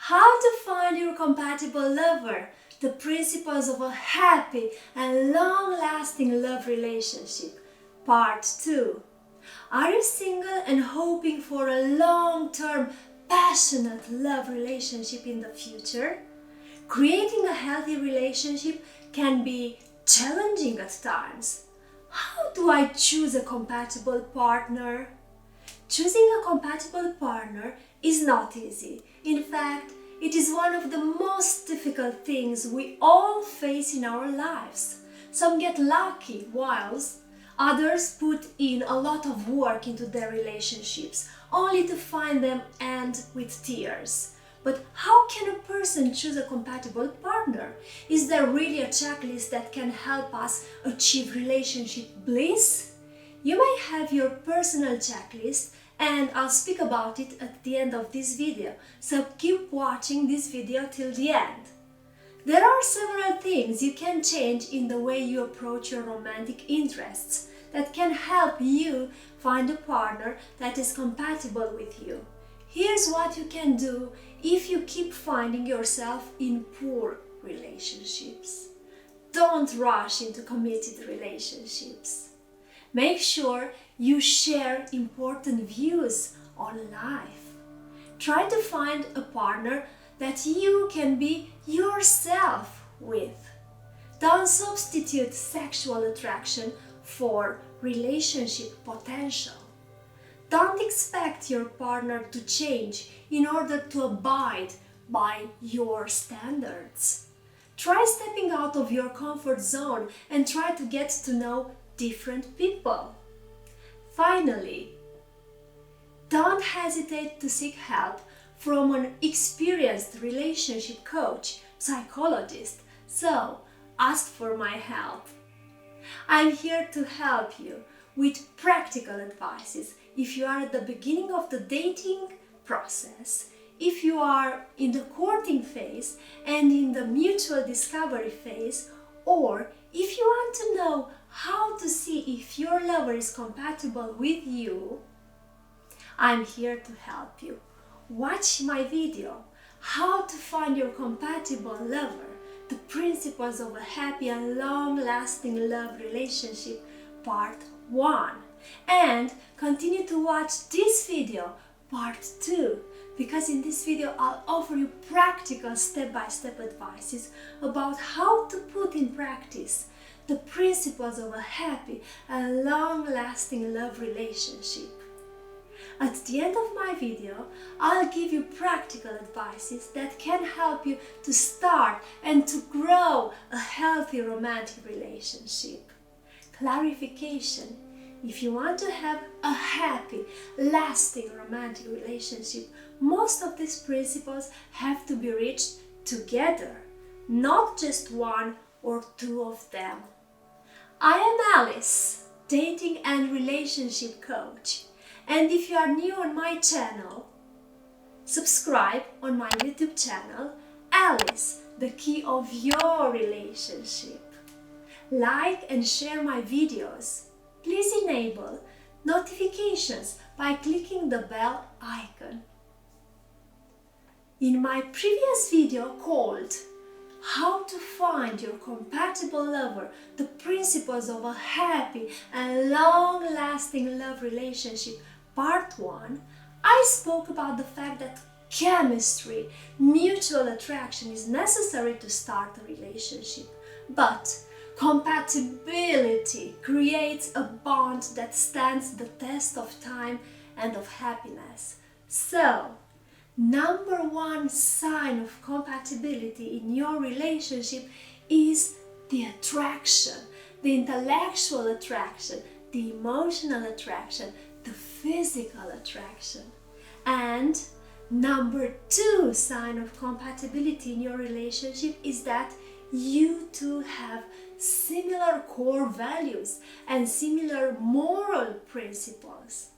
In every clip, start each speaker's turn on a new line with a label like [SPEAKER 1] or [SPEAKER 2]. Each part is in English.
[SPEAKER 1] How to find your compatible lover, the principles of a happy and long-lasting love relationship, Part 2. Are you single and hoping for a long-term, passionate love relationship in the future? Creating a healthy relationship can be challenging at times. How do I choose a compatible partner? Choosing a compatible partner is not easy. In fact, it is one of the most difficult things we all face in our lives. Some get lucky, whilst others put in a lot of work into their relationships, only to find them end with tears. But how can a person choose a compatible partner? Is there really a checklist that can help us achieve relationship bliss? You may have your personal checklist, and I'll speak about it at the end of this video, so keep watching this video till the end. There are several things you can change in the way you approach your romantic interests that can help you find a partner that is compatible with you. Here's what you can do if you keep finding yourself in poor relationships. Don't rush into committed relationships. Make sure you share important views on life. Try to find a partner that you can be yourself with. Don't substitute sexual attraction for relationship potential. Don't expect your partner to change in order to abide by your standards. Try stepping out of your comfort zone and try to get to know different people. Finally, don't hesitate to seek help from an experienced relationship coach, psychologist, so ask for my help. I'm here to help you with practical advices if you are at the beginning of the dating process, if you are in the courting phase and in the mutual discovery phase, or if you want to know how to see if your lover is compatible with you. I'm here to help you. Watch my video, How to Find Your Compatible Lover, the Principles of a Happy and Long-Lasting Love Relationship, Part 1. And continue to watch this video, Part 2, because in this video I'll offer you practical step-by-step advices about how to put in practice the principles of a happy and long-lasting love relationship. At the end of my video, I'll give you practical advices that can help you to start and to grow a healthy romantic relationship. Clarification: if you want to have a happy, lasting romantic relationship, most of these principles have to be reached together, not just one or two of them. I am Alice, dating and relationship coach. And if you are new on my channel, subscribe on my YouTube channel, Alice, the key of your relationship. Like and share my videos. Please enable notifications by clicking the bell icon. In my previous video called How to Find Your Compatible Lover, the Principles of a Happy and Long-Lasting Love Relationship, Part 1, I spoke about the fact that chemistry, mutual attraction is necessary to start a relationship, but compatibility creates a bond that stands the test of time and of happiness. So, number one sign of compatibility in your relationship is the attraction, the intellectual attraction, the emotional attraction, the physical attraction. And number two sign of compatibility in your relationship is that you two have similar core values and similar moral principles.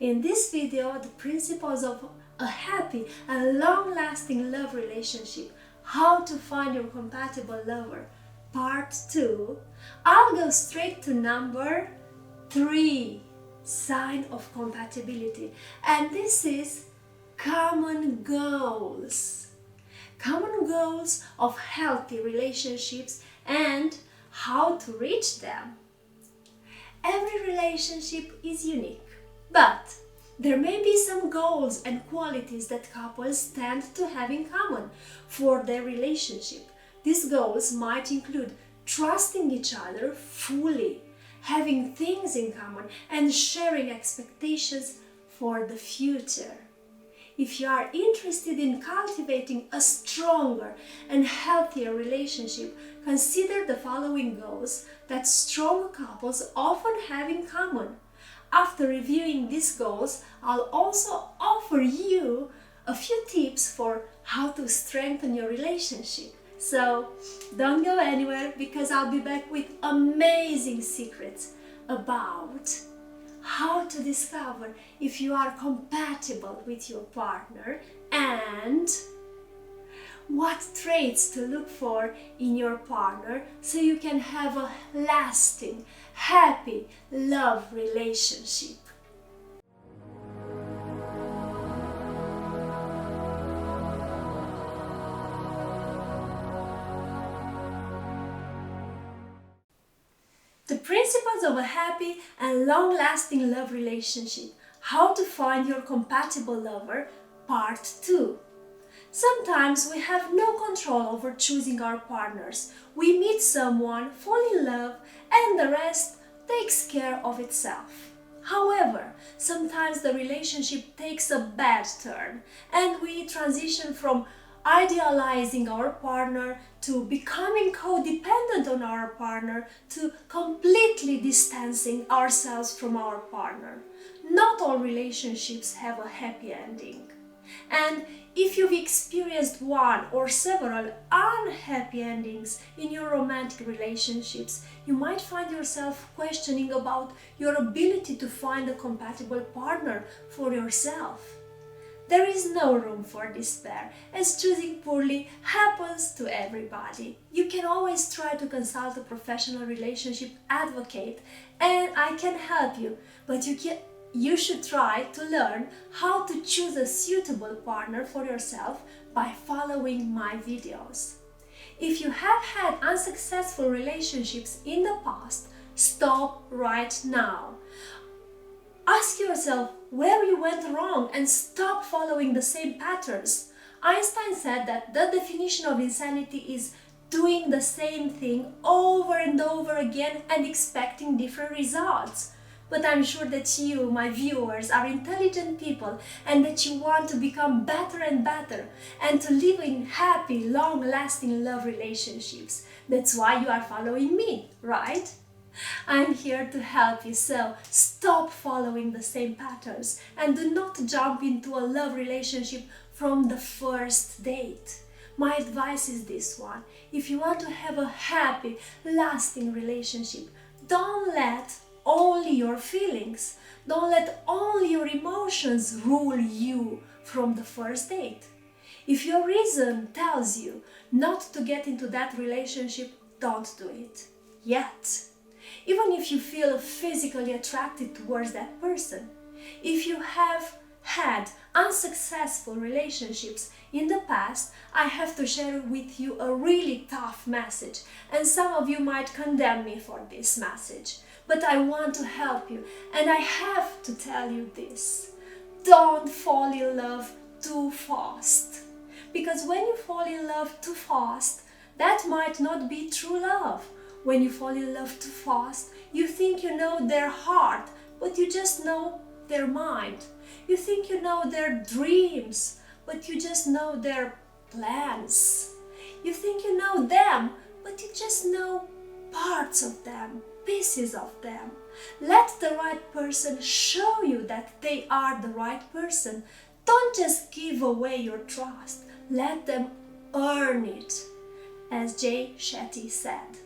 [SPEAKER 1] In this video, the principles of a happy and long-lasting love relationship, How to Find Your Compatible Lover, Part 2, I'll go straight to number 3 sign of compatibility, and this is common goals. common goals of healthy relationships, and how to reach them. Every relationship is unique, but there may be some goals and qualities that couples tend to have in common for their relationship. These goals might include trusting each other fully, having things in common, and sharing expectations for the future. If you are interested in cultivating a stronger and healthier relationship, consider the following goals that strong couples often have in common. After reviewing these goals, I'll also offer you a few tips for how to strengthen your relationship. So don't go anywhere, because I'll be back with amazing secrets about how to discover if you are compatible with your partner and what traits to look for in your partner so you can have a lasting, happy love relationship. The principles of a happy and long-lasting love relationship. How to find your compatible lover, Part 2. Sometimes we have no control over choosing our partners. We meet someone, fall in love, and the rest takes care of itself. However, sometimes the relationship takes a bad turn, and we transition from idealizing our partner to becoming codependent on our partner to completely distancing ourselves from our partner. Not all relationships have a happy ending. And if you've experienced one or several unhappy endings in your romantic relationships, you might find yourself questioning about your ability to find a compatible partner for yourself. There is no room for despair, as choosing poorly happens to everybody. You can always try to consult a professional relationship advocate, and I can help you, but you should try to learn how to choose a suitable partner for yourself by following my videos. If you have had unsuccessful relationships in the past, stop right now. Ask yourself where you went wrong and stop following the same patterns. Einstein said that the definition of insanity is doing the same thing over and over again and expecting different results. But I'm sure that you, my viewers, are intelligent people and that you want to become better and better and to live in happy, long-lasting love relationships. That's why you are following me, right? I'm here to help you, so stop following the same patterns and do not jump into a love relationship from the first date. My advice is this one: if you want to have a happy, lasting relationship, don't let only your feelings, don't let only your emotions rule you from the first date. If your reason tells you not to get into that relationship, don't do it yet. Even if you feel physically attracted towards that person, if you have had unsuccessful relationships in the past, I have to share with you a really tough message, and some of you might condemn me for this message, but I want to help you, and I have to tell you this: don't fall in love too fast, because when you fall in love too fast, that might not be true love. When you fall in love too fast, you think you know their heart, but you just know their mind. You think you know their dreams, but you just know their plans. You think you know them, but you just know parts of them, pieces of them. Let the right person show you that they are the right person. Don't just give away your trust. Let them earn it, as Jay Shetty said.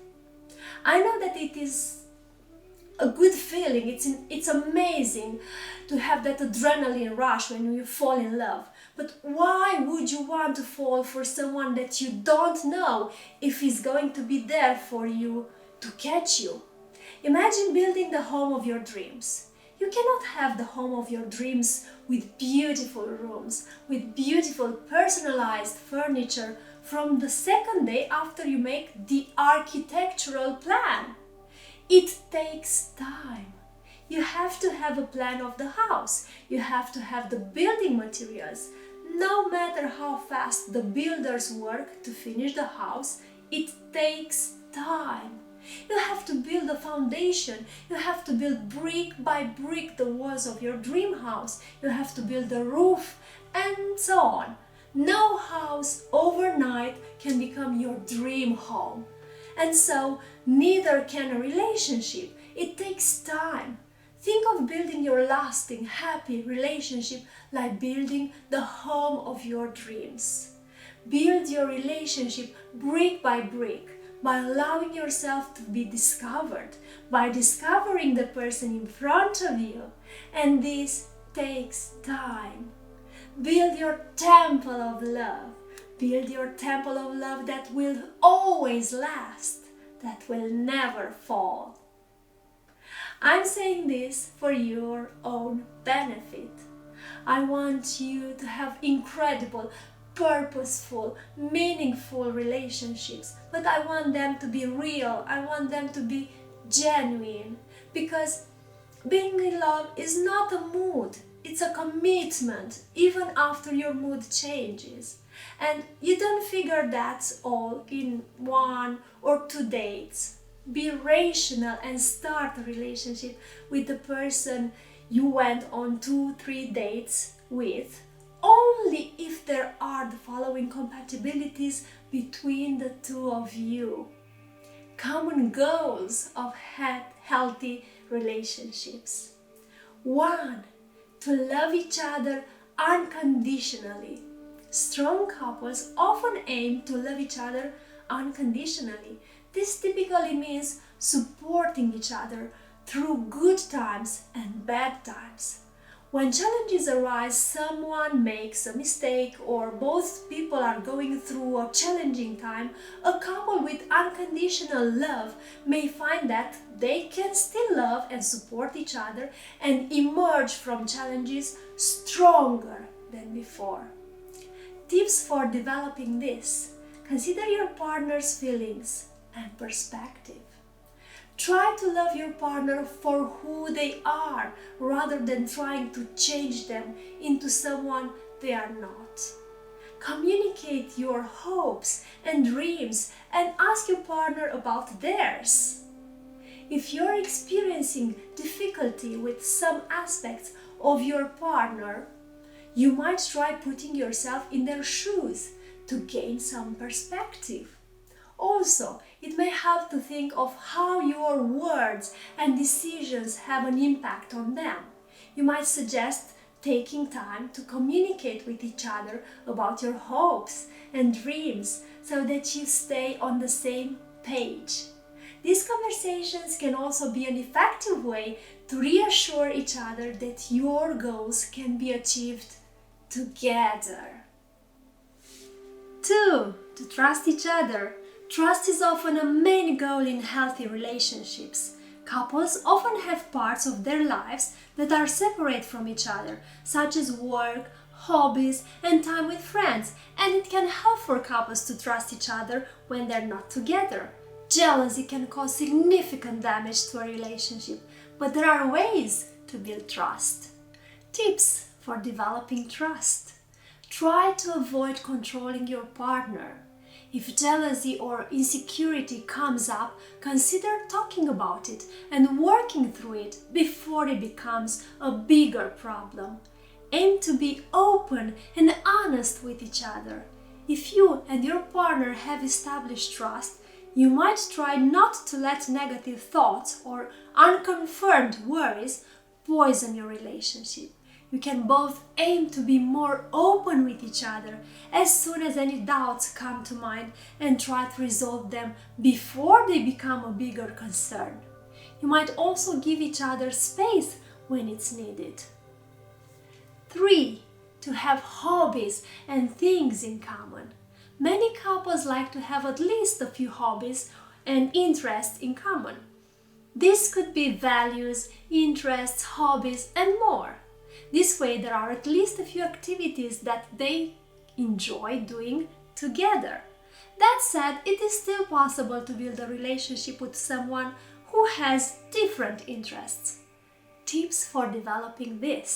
[SPEAKER 1] I know that it is a good feeling, it's amazing to have that adrenaline rush when you fall in love. But why would you want to fall for someone that you don't know if he's going to be there for you to catch you? Imagine building the home of your dreams. You cannot have the home of your dreams with beautiful rooms, with beautiful personalized furniture from the second day after you make the architectural plan. It takes time. You have to have a plan of the house. You have to have the building materials. No matter how fast the builders work to finish the house, it takes time. You have to build a foundation. You have to build brick by brick the walls of your dream house. You have to build the roof and so on. No house overnight can become your dream home. And so neither can a relationship. It takes time. Think of building your lasting, happy relationship like building the home of your dreams. Build your relationship brick by brick by allowing yourself to be discovered, by discovering the person in front of you. And this takes time. Build your temple of love. Build your temple of love that will always last, that will never fall. I'm saying this for your own benefit. I want you to have incredible, purposeful, meaningful relationships, but I want them to be real. I want them to be genuine, because being in love is not a mood. It's a commitment, even after your mood changes. And you don't figure that's all in 1 or 2 dates. Be rational and start a relationship with the person you went on 2-3 dates with, only if there are the following compatibilities between the two of you. Common goals of healthy relationships. 1. To love each other unconditionally. Strong couples often aim to love each other unconditionally. This typically means supporting each other through good times and bad times. When challenges arise, someone makes a mistake, or both people are going through a challenging time, a couple with unconditional love may find that they can still love and support each other and emerge from challenges stronger than before. Tips for developing this. Consider your partner's feelings and perspective. Try to love your partner for who they are rather than trying to change them into someone they are not. Communicate your hopes and dreams and ask your partner about theirs. If you're experiencing difficulty with some aspects of your partner, you might try putting yourself in their shoes to gain some perspective. Also, it may help to think of how your words and decisions have an impact on them. You might suggest taking time to communicate with each other about your hopes and dreams so that you stay on the same page. These conversations can also be an effective way to reassure each other that your goals can be achieved together. 2. To trust each other. Trust is often a main goal in healthy relationships. Couples often have parts of their lives that are separate from each other, such as work, hobbies, and time with friends, and it can help for couples to trust each other when they're not together. Jealousy can cause significant damage to a relationship, but there are ways to build trust. Tips for developing trust. Try to avoid controlling your partner. If jealousy or insecurity comes up, consider talking about it and working through it before it becomes a bigger problem. Aim to be open and honest with each other. If you and your partner have established trust, you might try not to let negative thoughts or unconfirmed worries poison your relationship. You can both aim to be more open with each other as soon as any doubts come to mind and try to resolve them before they become a bigger concern. You might also give each other space when it's needed. 3. To have hobbies and things in common. Many couples like to have at least a few hobbies and interests in common. This could be values, interests, hobbies, and more. This way there are at least a few activities that they enjoy doing together. That said, it is still possible to build a relationship with someone who has different interests. Tips for developing this: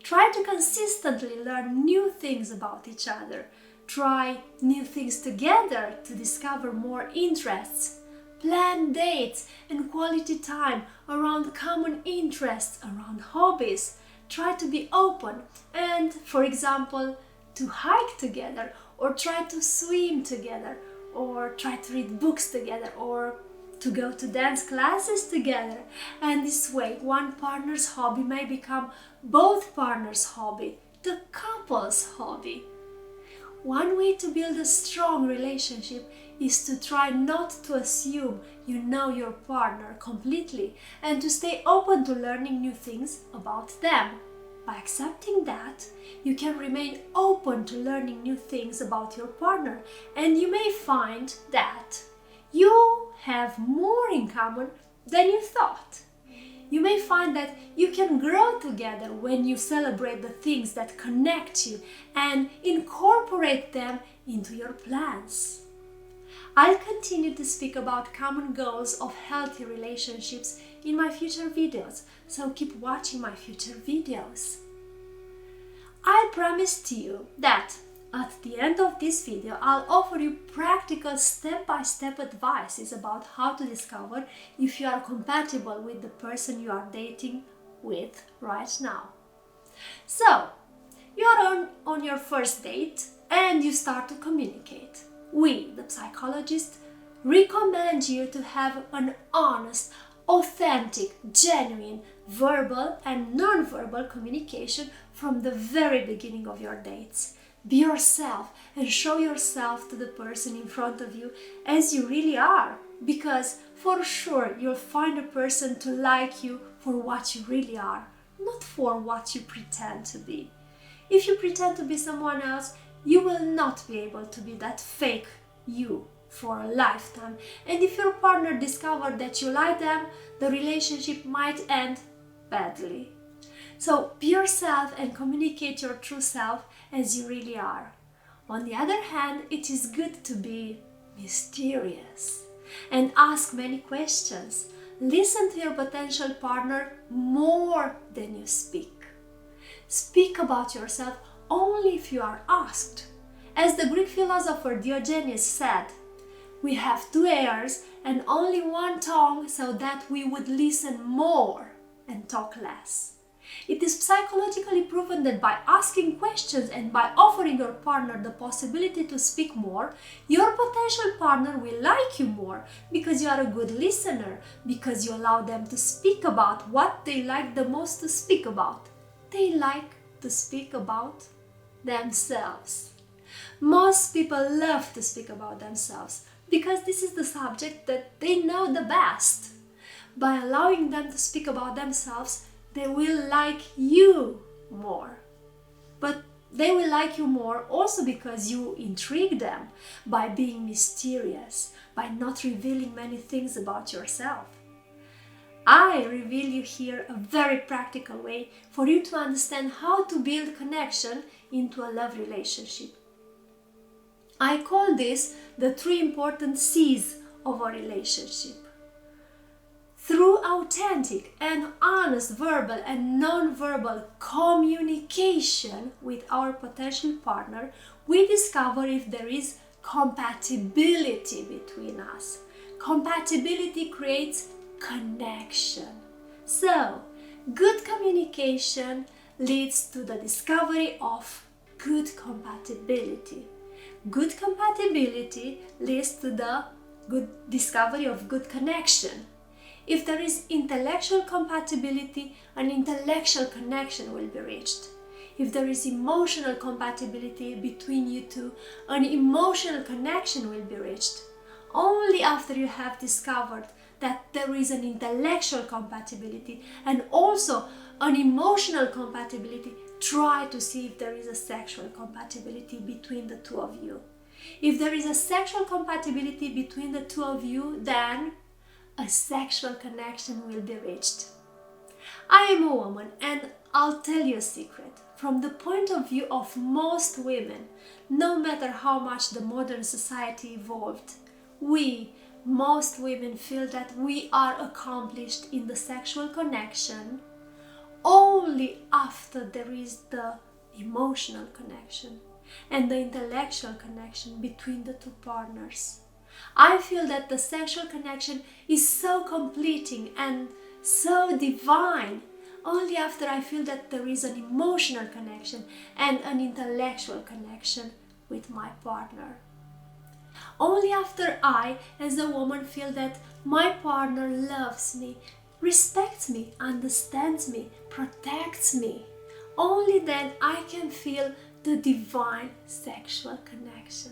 [SPEAKER 1] try to consistently learn new things about each other. Try new things together to discover more interests. Plan dates and quality time around common interests, around hobbies. Try to be open and, for example, to hike together, or try to swim together, or try to read books together, or to go to dance classes together. And this way, one partner's hobby may become both partners' hobby, the couple's hobby. One way to build a strong relationship is to try not to assume you know your partner completely and to stay open to learning new things about them. By accepting that, you can remain open to learning new things about your partner, and you may find that you have more in common than you thought. You may find that you can grow together when you celebrate the things that connect you and incorporate them into your plans. I'll continue to speak about common goals of healthy relationships in my future videos, so keep watching my future videos. I promised you that at the end of this video, I'll offer you practical step-by-step advices about how to discover if you are compatible with the person you are dating with right now. So, you are on your first date and you start to communicate. We, the psychologists, recommend you to have an honest, authentic, genuine, verbal and non-verbal communication from the very beginning of your dates. Be yourself and show yourself to the person in front of you as you really are, because for sure you'll find a person to like you for what you really are, not for what you pretend to be. If you pretend to be someone else, you will not be able to be that fake you for a lifetime. And if your partner discovers that you like them, the relationship might end badly. So be yourself and communicate your true self as you really are. On the other hand, it is good to be mysterious and ask many questions. Listen to your potential partner more than you speak. Speak about yourself only if you are asked. As the Greek philosopher Diogenes said, we have two ears and only one tongue so that we would listen more and talk less. It is psychologically proven that by asking questions and by offering your partner the possibility to speak more, your potential partner will like you more because you are a good listener, because you allow them to speak about what they like the most to speak about. They like to speak about themselves. Most people love to speak about themselves because this is the subject that they know the best. By allowing them to speak about themselves, they will like you more. But they will like you more also because you intrigue them by being mysterious, by not revealing many things about yourself. I reveal you here a very practical way for you to understand how to build connection into a love relationship. I call this the 3 important C's of a relationship. Through authentic and honest verbal and non-verbal communication with our potential partner, we discover if there is compatibility between us. Compatibility creates connection. So, good communication leads to the discovery of good compatibility. Good compatibility leads to the good discovery of good connection. If there is intellectual compatibility, an intellectual connection will be reached. If there is emotional compatibility between you two, an emotional connection will be reached. Only after you have discovered that there is an intellectual compatibility and also an emotional compatibility, try to see if there is a sexual compatibility between the two of you. If there is a sexual compatibility between the two of you, then a sexual connection will be reached. I am a woman and I'll tell you a secret. From the point of view of most women, no matter how much the modern society evolved, most women feel that we are accomplished in the sexual connection only after there is the emotional connection and the intellectual connection between the two partners. I feel that the sexual connection is so completing and so divine only after I feel that there is an emotional connection and an intellectual connection with my partner. Only after I, as a woman, feel that my partner loves me, respects me, understands me, protects me, only then I can feel the divine sexual connection.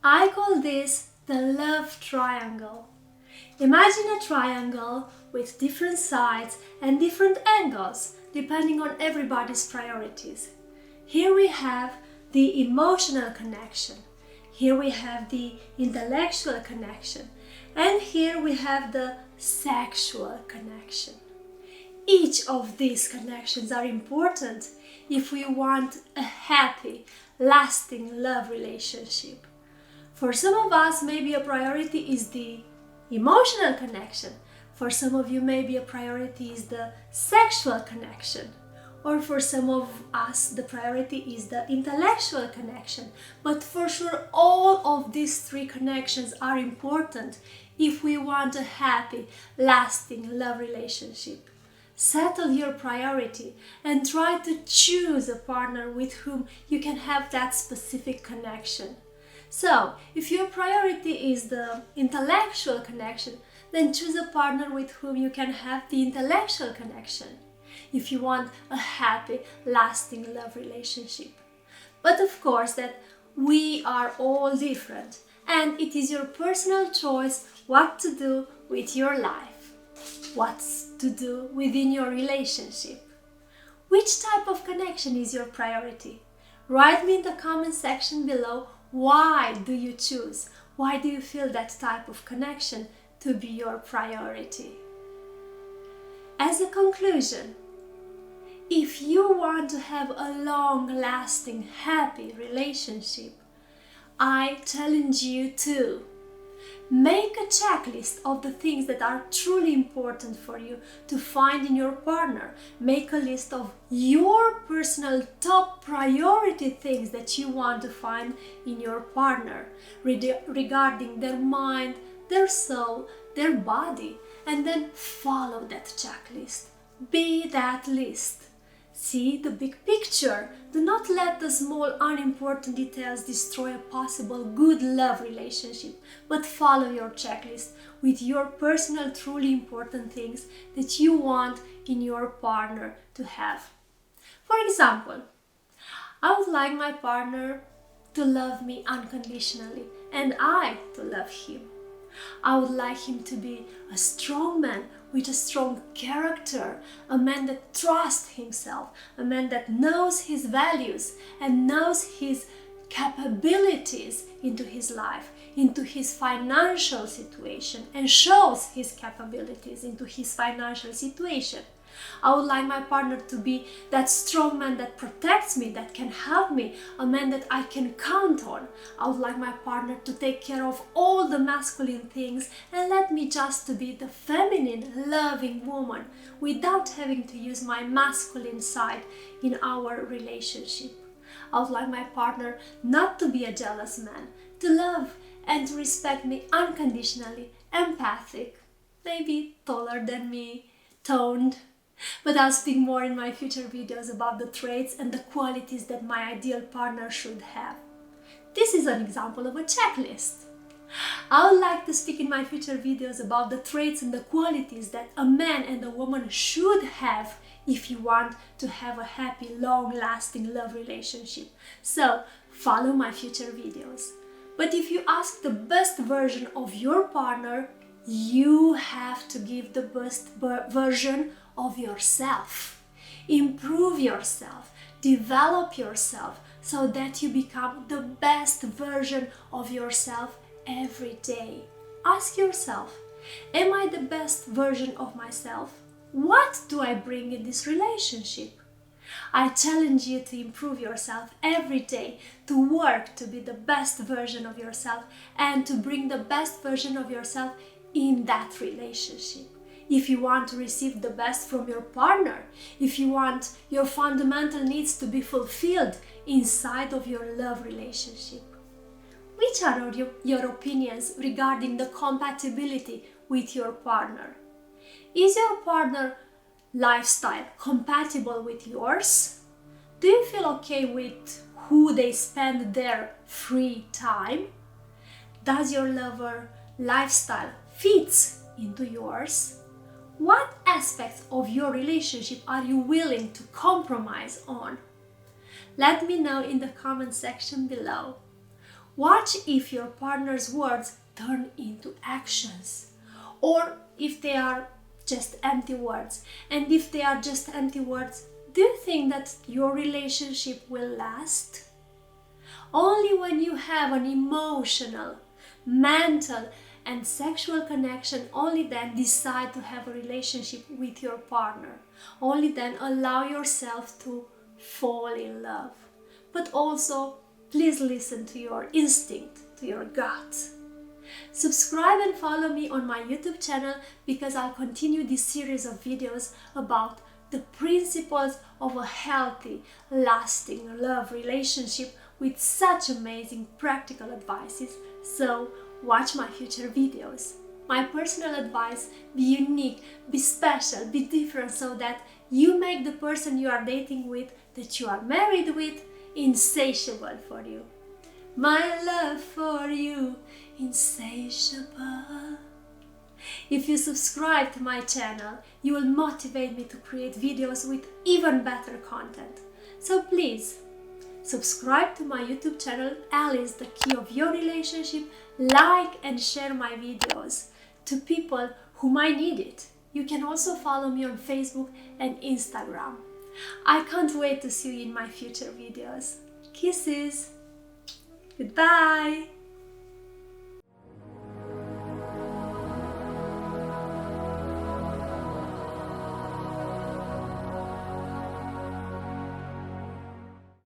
[SPEAKER 1] I call this the love triangle. Imagine a triangle with different sides and different angles depending on everybody's priorities. Here we have the emotional connection. Here we have the intellectual connection, and here we have the sexual connection. Each of these connections are important if we want a happy, lasting love relationship. For some of us, maybe a priority is the emotional connection. For some of you, maybe a priority is the sexual connection. Or for some of us, the priority is the intellectual connection. But for sure, all of these three connections are important if we want a happy, lasting love relationship. Settle your priority and try to choose a partner with whom you can have that specific connection. So, if your priority is the intellectual connection, then choose a partner with whom you can have the intellectual connection. If you want a happy, lasting love relationship. But of course that we are all different and it is your personal choice what to do with your life, what to do within your relationship. Which type of connection is your priority? Write me in the comment section below, why do you choose? Why do you feel that type of connection to be your priority? As a conclusion, if you want to have a long-lasting, happy relationship, I challenge you to make a checklist of the things that are truly important for you to find in your partner. Make a list of your personal top priority things that you want to find in your partner regarding their mind, their soul, their body, and then follow that checklist. Be that list. See the big picture. Do not let the small unimportant details destroy a possible good love relationship, but follow your checklist with your personal truly important things that you want in your partner to have. For example, I would like my partner to love me unconditionally and I to love him. I would like him to be a strong man with a strong character, a man that trusts himself, a man that knows his values and knows his capabilities into his life, into his financial situation, and shows his capabilities into his financial situation. I would like my partner to be that strong man that protects me, that can help me, a man that I can count on. I would like my partner to take care of all the masculine things and let me just to be the feminine, loving woman without having to use my masculine side in our relationship. I would like my partner not to be a jealous man, to love and to respect me unconditionally, empathic, maybe taller than me, toned. But I'll speak more in my future videos about the traits and the qualities that my ideal partner should have. This is an example of a checklist. I would like to speak in my future videos about the traits and the qualities that a man and a woman should have if you want to have a happy, long-lasting love relationship. So, follow my future videos. But if you ask the best version of your partner, you have to give the best version of yourself. Improve yourself, develop yourself so that you become the best version of yourself every day. Ask yourself, am I the best version of myself? What do I bring in this relationship? I challenge you to improve yourself every day, to work to be the best version of yourself and to bring the best version of yourself in that relationship. If you want to receive the best from your partner, if you want your fundamental needs to be fulfilled inside of your love relationship. Which are your opinions regarding the compatibility with your partner? Is your partner lifestyle compatible with yours? Do you feel okay with who they spend their free time? Does your lover lifestyle fit into yours? What aspects of your relationship are you willing to compromise on? Let me know in the comment section below. Watch if your partner's words turn into actions, or if they are just empty words. And if they are just empty words, do you think that your relationship will last? Only when you have an emotional, mental, and sexual connection, only then decide to have a relationship with your partner. Only then allow yourself to fall in love. But also, please listen to your instinct, to your gut. Subscribe and follow me on my YouTube channel because I'll continue this series of videos about the principles of a healthy, lasting love relationship with such amazing practical advices. So watch my future videos. My personal advice: be unique, be special, be different so that you make the person you are dating with, that you are married with, insatiable for you. My love for you, insatiable. If you subscribe to my channel, you will motivate me to create videos with even better content. So please, subscribe to my YouTube channel, 𝐿 is the key of your relationship. Like and share my videos to people who might need it. You can also follow me on Facebook and Instagram. I can't wait to see you in my future videos. Kisses. Goodbye.